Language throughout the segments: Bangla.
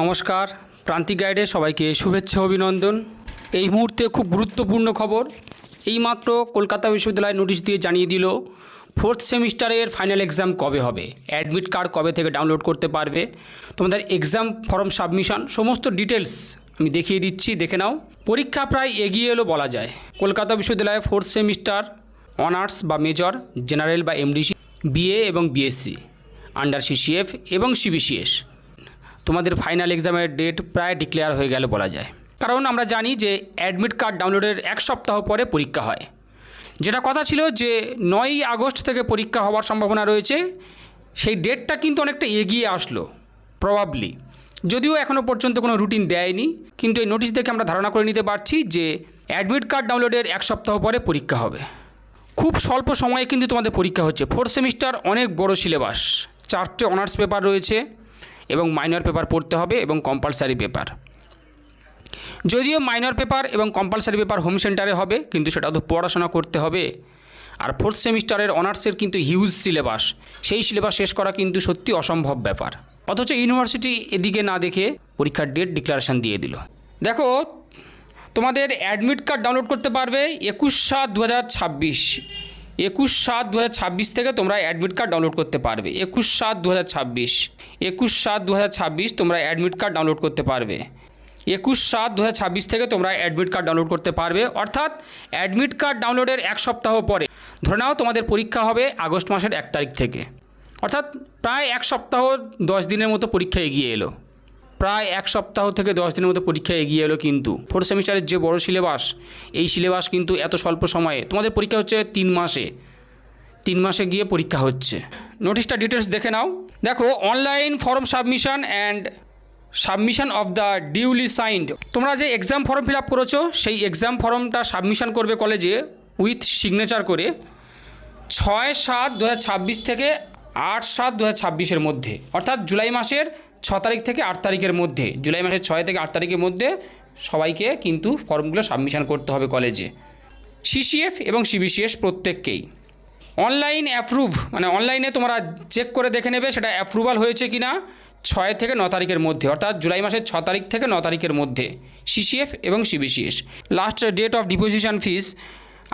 নমস্কার, প্রান্তিক গাইডে সবাইকে শুভেচ্ছা অভিনন্দন। এই মুহূর্তে খুব গুরুত্বপূর্ণ খবর। এইমাত্র কলকাতা বিশ্ববিদ্যালয় নোটিশ দিয়ে জানিয়ে দিল ফোর্থ সেমিস্টারের ফাইনাল এক্সাম কবে হবে, অ্যাডমিট কার্ড কবে থেকে ডাউনলোড করতে পারবে, তোমাদের এক্সাম ফর্ম সাবমিশন সমস্ত ডিটেলস আমি দেখিয়ে দিচ্ছি, দেখে নাও। পরীক্ষা প্রায় এগিয়ে এলো বলা যায়। কলকাতা বিশ্ববিদ্যালয়ে ফোর্থ সেমিস্টার অনার্স বা মেজর, জেনারেল বা এমডিসি, বিএ এবং বিএসসি, আন্ডার সিসিএফ এবং সিবিসিএস তোমাদের ফাইনাল এক্সামের ডেট প্রায় ডিক্লেয়ার হয়ে গেল বলা যায়। কারণ আমরা জানি যে অ্যাডমিট কার্ড ডাউনলোডের এক সপ্তাহ পরে পরীক্ষা হয়। যেটা কথা ছিল যে 9ই আগস্ট থেকে পরীক্ষা হওয়ার সম্ভাবনা রয়েছে, সেই ডেটটা কিন্তু অনেকটা এগিয়ে আসলো প্রবাবলি, যদিও এখনও পর্যন্ত কোনো রুটিন দেয়নি। কিন্তু এই নোটিশ দেখে আমরা ধারণা করে নিতে পারছি যে অ্যাডমিট কার্ড ডাউনলোডের এক সপ্তাহ পরে পরীক্ষা হবে। খুব স্বল্প সময়ে কিন্তু তোমাদের পরীক্ষা হচ্ছে। ফোর্থ সেমিস্টার অনেক বড় সিলেবাস, 4টে অনার্স পেপার রয়েছে এবং মাইনর পেপার পড়তে হবে এবং কম্পালসারি পেপার। যদিও মাইনর পেপার এবং কম্পালসারি পেপার হোম সেন্টারে হবে, কিন্তু সেটা তো পড়াশোনা করতে হবে। আর ফোর্থ সেমিস্টারের অনার্সের কিন্তু হিউজ সিলেবাস, সেই সিলেবাস শেষ করা কিন্তু সত্যি অসম্ভব ব্যাপার। অথচ ইউনিভার্সিটি এদিকে না দেখে পরীক্ষার ডেট ডিক্লারেশন দিয়ে দিল। দেখো, তোমাদের অ্যাডমিট কার্ড ডাউনলোড করতে পারবে 21/7/2026। 21/7/2026 থেকে তোমরা অ্যাডমিট কার্ড ডাউনলোড করতে পারবে। 21/7/2026 তোমরা অ্যাডমিট কার্ড ডাউনলোড করতে পারবে। 21/7/2026 থেকে তোমরা অ্যাডমিট কার্ড ডাউনলোড করতে পারবে, অর্থাৎ অ্যাডমিট কার্ড ডাউনলোডের এক সপ্তাহ পরে। ধরে নাও তোমাদের পরীক্ষা হবে আগস্ট মাসের 1 তারিখ থেকে, অর্থাৎ প্রায় এক সপ্তাহ 10 দিনের মতো পরীক্ষা এগিয়ে এলো। প্রায় এক সপ্তাহ থেকে 10 দিনের মতো পরীক্ষা এগিয়ে এলো। কিন্তু ফোর্থ সেমিস্টারের যে বড় সিলেবাস, এই সিলেবাস কিন্তু এত স্বল্প সময়ে তোমাদের পরীক্ষা হচ্ছে 3 মাসে গিয়ে পরীক্ষা হচ্ছে। নোটিশটা ডিটেলস দেখে নাও। দেখো, online form submission and submission of the duly signed. তোমরা যে এক্সাম ফর্ম ফিল আপ করেছো, সেই এক্সাম ফর্মটা সাবমিশন করবে কলেজে উইথ সিগনেচার করে 6/7/2026 থেকে 8/7/2026 মধ্যে, অর্থাৎ জুলাই মাসের 6 তারিখ থেকে 8 তারিখের মধ্যে, জুলাই মাসের 6 থেকে 8 তারিখের মধ্যে সবাইকে কিন্তু ফর্মগুলো সাবমিশন করতে হবে কলেজে, সিসিএফ এবং সিবিসিএস প্রত্যেককেই। অনলাইন অ্যাপ্রুভ মানে অনলাইনে তোমরা চেক করে দেখে নেবে সেটা অ্যাপ্রুভাল হয়েছে কি না 6 থেকে 9 তারিখের মধ্যে, অর্থাৎ জুলাই মাসের 6 তারিখ থেকে 9 তারিখের মধ্যে, সিসিএফ এবং CBCS. Last date of deposition fees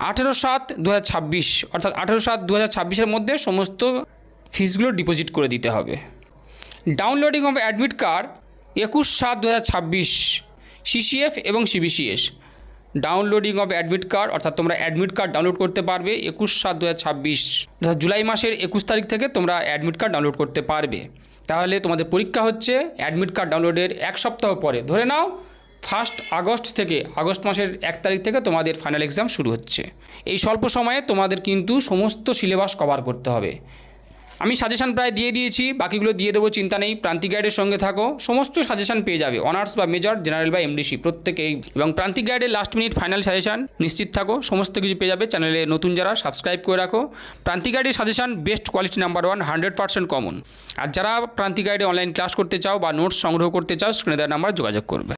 18/7/2026, অর্থাৎ 18/7/2026 মধ্যে সমস্ত ফিসগুলো ডিপোজিট করে দিতে হবে। Downloading of admit card 21/7/2026, CCF এবং CBCS. Downloading of admit card, অর্থাৎ তোমরা অ্যাডমিট কার্ড ডাউনলোড করতে পারবে 21/7/2026, অর্থাৎ জুলাই মাসের 21 তারিখ থেকে তোমরা অ্যাডমিট কার্ড ডাউনলোড করতে পারবে। তাহলে তোমাদের পরীক্ষা হচ্ছে অ্যাডমিট কার্ড ডাউনলোডের এক সপ্তাহ পরে। ধরে নাও 1 আগস্ট থেকে, আগস্ট মাসের 1 তারিখ থেকে তোমাদের ফাইনাল এক্সাম শুরু হচ্ছে। এই স্বল্প সময়ে তোমাদের কিন্তু সমস্ত সিলেবাস কভার করতে হবে। আমি সাজেশান প্রায় দিয়ে দিয়েছি, বাকিগুলো দিয়ে দেবো, চিন্তা নেই। প্রান্তিক গাইডের সঙ্গে থাকো, সমস্ত সাজেশান পেয়ে যাবে, অনার্স বা মেজর, জেনারেল বা এমডিসি প্রত্যেকেই। এবং প্রান্তিক গাইডের লাস্ট মিনিট ফাইনাল সাজেশান নিশ্চিত থাকো, সমস্ত কিছু পেয়ে যাবে। চ্যানেলে নতুন যারা, সাবস্ক্রাইব করে রাখো। প্রান্তিক গাইডের সাজেশান বেস্ট কোয়ালিটি, নাম্বার 1, 100% কমন। আর যারা প্রান্তিক গাইডে অনলাইন ক্লাস করতে চাও বা নোটস সংগ্রহ করতে চাও, স্ক্রিনে দেওয়া নাম্বার যোগাযোগ করবে।